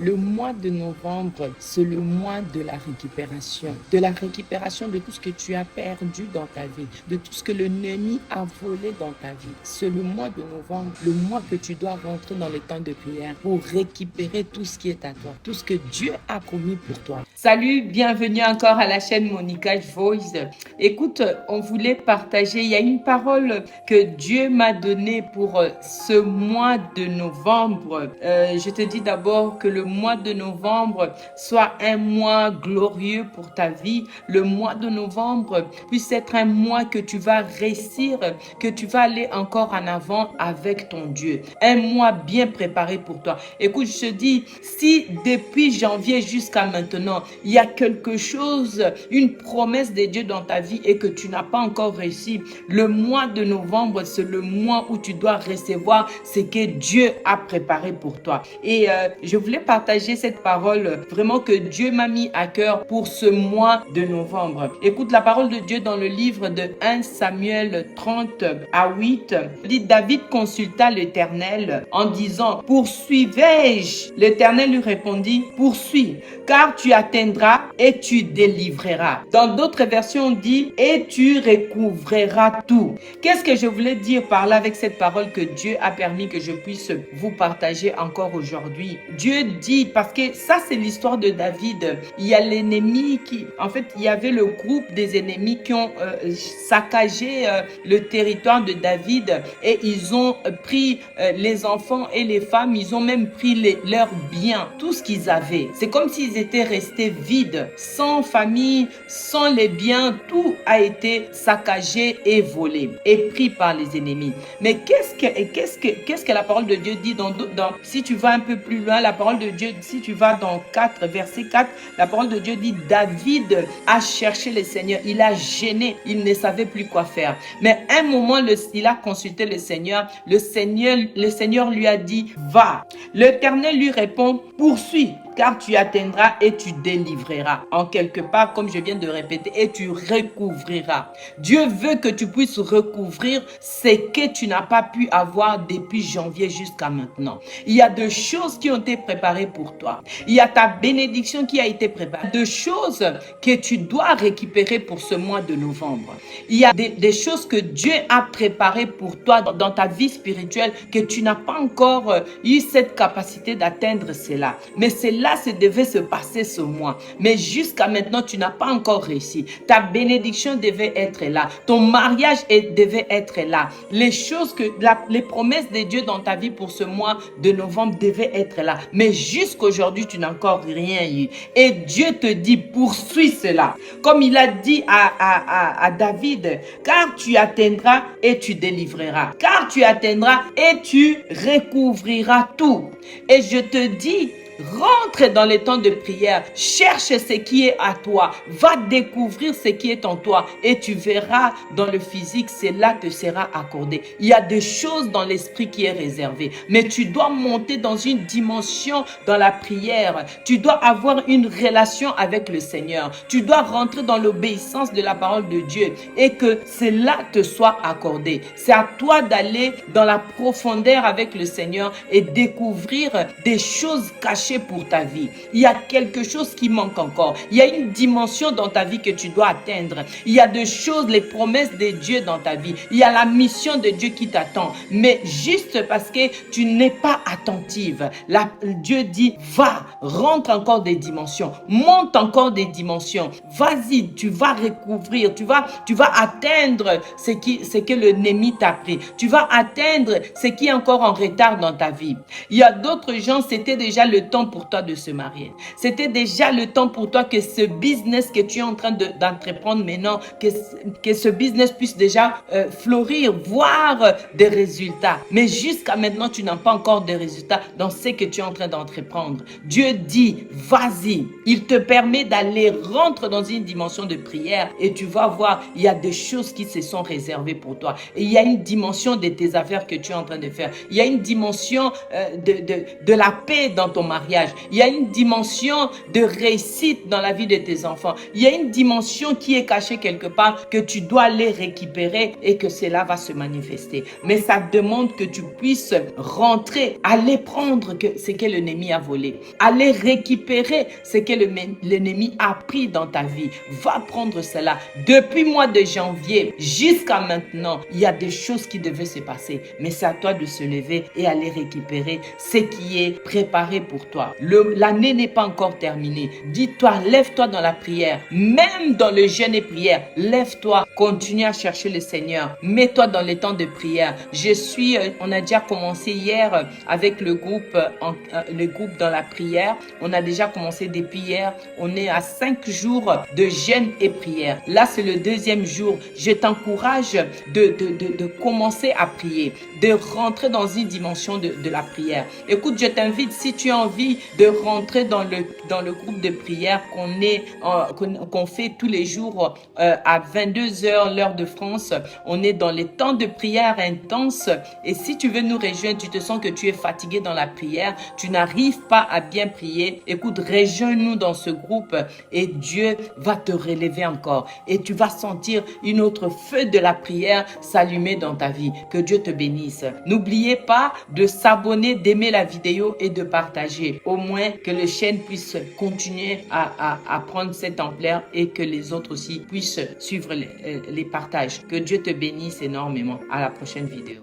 Le mois de novembre, c'est le mois de la récupération. De la récupération de tout ce que tu as perdu dans ta vie, de tout ce que l'ennemi a volé dans ta vie. C'est le mois de novembre, le mois que tu dois rentrer dans les temps de prière pour récupérer tout ce qui est à toi, tout ce que Dieu a promis pour toi. Salut, bienvenue encore à la chaîne Monica Voice. Écoute, on voulait partager, il y a une parole que Dieu m'a donnée pour ce mois de novembre. Je te dis d'abord que le mois de novembre soit un mois glorieux pour ta vie. Le mois de novembre puisse être un mois que tu vas réussir, que tu vas aller encore en avant avec ton Dieu. Un mois bien préparé pour toi. Écoute, je te dis, si depuis janvier jusqu'à maintenant, il y a quelque chose, une promesse de Dieu dans ta vie et que tu n'as pas encore réussi, le mois de novembre, c'est le mois où tu dois recevoir ce que Dieu a préparé pour toi. Et je voulais partager cette parole vraiment que Dieu m'a mis à cœur pour ce mois de novembre. Écoute la parole de Dieu dans le livre de 1 Samuel 30 à 8. Dit, David consulta l'Éternel en disant, poursuivrai-je? L'Éternel lui répondit, poursuis, car tu atteindras et tu délivreras. Dans d'autres versions, on dit, et tu recouvreras tout. Qu'est-ce que je voulais dire par là avec cette parole que Dieu a permis que je puisse vous partager encore aujourd'hui? Dieu dit, parce que ça c'est l'histoire de David, il y a l'ennemi qui, en fait, il y avait le groupe des ennemis qui ont saccagé le territoire de David et ils ont pris les enfants et les femmes, ils ont même pris leurs biens, tout ce qu'ils avaient. C'est comme s'ils étaient restés vides, sans famille, sans les biens, tout a été saccagé et volé et pris par les ennemis. Mais qu'est-ce que la parole de Dieu dit si tu vas un peu plus loin, la parole de Dieu, si tu vas dans 4, verset 4, la parole de Dieu dit, David a cherché le Seigneur, il a gêné, il ne savait plus quoi faire. Mais un moment, il a consulté le Seigneur lui a dit, va. L'Éternel lui répond, poursuis, car tu atteindras et tu délivreras. En quelque part, comme je viens de répéter, et tu recouvriras. Dieu veut que tu puisses recouvrir ce que tu n'as pas pu avoir depuis janvier jusqu'à maintenant. Il y a des choses qui ont été préparées pour toi. Il y a ta bénédiction qui a été préparée. Des choses que tu dois récupérer pour ce mois de novembre. Il y a des choses que Dieu a préparées pour toi dans ta vie spirituelle que tu n'as pas encore eu cette capacité d'atteindre cela. Mais cela devait se passer ce mois. Mais jusqu'à maintenant, tu n'as pas encore réussi. Ta bénédiction devait être là. Ton mariage devait être là. Les promesses de Dieu dans ta vie pour ce mois de novembre devaient être là. Mais jusqu'aujourd'hui, tu n'as encore rien eu. Et Dieu te dit, poursuis cela. Comme il a dit à David, car tu atteindras et tu délivreras. Car tu atteindras et tu recouvriras tout. Et je te dis, rentre dans les temps de prière, cherche ce qui est à toi, va découvrir ce qui est en toi et tu verras dans le physique, cela te sera accordé. Il y a des choses dans l'esprit qui est réservé, mais tu dois monter dans une dimension dans la prière, tu dois avoir une relation avec le Seigneur, tu dois rentrer dans l'obéissance de la parole de Dieu et que cela te soit accordé. C'est à toi d'aller dans la profondeur avec le Seigneur et découvrir des choses cachées pour ta vie. Il y a quelque chose qui manque encore. Il y a une dimension dans ta vie que tu dois atteindre. Il y a des choses, les promesses de Dieu dans ta vie. Il y a la mission de Dieu qui t'attend. Mais juste parce que tu n'es pas attentive, Dieu dit, va, rentre encore des dimensions, monte encore des dimensions. Vas-y, tu vas recouvrir, tu vas atteindre ce que l'ennemi t'a pris. Tu vas atteindre ce qui est encore en retard dans ta vie. Il y a d'autres gens, c'était déjà le temps pour toi de se marier. C'était déjà le temps pour toi que ce business que tu es en train d'entreprendre maintenant, que ce business puisse déjà fleurir, voir des résultats. Mais jusqu'à maintenant, tu n'as pas encore de résultats dans ce que tu es en train d'entreprendre. Dieu dit, vas-y. Il te permet d'aller rentrer dans une dimension de prière et tu vas voir, il y a des choses qui se sont réservées pour toi. Et il y a une dimension de tes affaires que tu es en train de faire. Il y a une dimension de la paix dans ton mariage. mariage. Il y a une dimension de réussite dans la vie de tes enfants. Il y a une dimension qui est cachée quelque part que tu dois aller récupérer et que cela va se manifester. Mais ça demande que tu puisses rentrer, aller prendre ce que l'ennemi a volé, aller récupérer ce que l'ennemi a pris dans ta vie. Va prendre cela. Depuis le mois de janvier jusqu'à maintenant, il y a des choses qui devaient se passer. Mais c'est à toi de se lever et aller récupérer ce qui est préparé pour toi. L'année n'est pas encore terminée. Dis-toi, lève-toi dans la prière. Même dans le jeûne et prière, lève-toi. Continue à chercher le Seigneur. Mets-toi dans les temps de prière. On a déjà commencé hier avec le groupe dans la prière. On a déjà commencé depuis hier. On est à 5 jours de jeûne et prière. Là, c'est le deuxième jour. Je t'encourage de commencer à prier, de rentrer dans une dimension de la prière. Écoute, je t'invite, si tu as envie de rentrer dans le groupe de prière qu'on fait tous les jours à 22h, l'heure de France. On est dans les temps de prière intense. Et si tu veux nous rejoindre, tu te sens que tu es fatigué dans la prière, tu n'arrives pas à bien prier, écoute, rejoins-nous dans ce groupe et Dieu va te relever encore. Et tu vas sentir une autre feu de la prière s'allumer dans ta vie. Que Dieu te bénisse. N'oubliez pas de s'abonner, d'aimer la vidéo et de partager. Au moins que le chaîne puisse continuer à prendre cette ampleur et que les autres aussi puissent suivre les partages. Que Dieu te bénisse énormément. À la prochaine vidéo.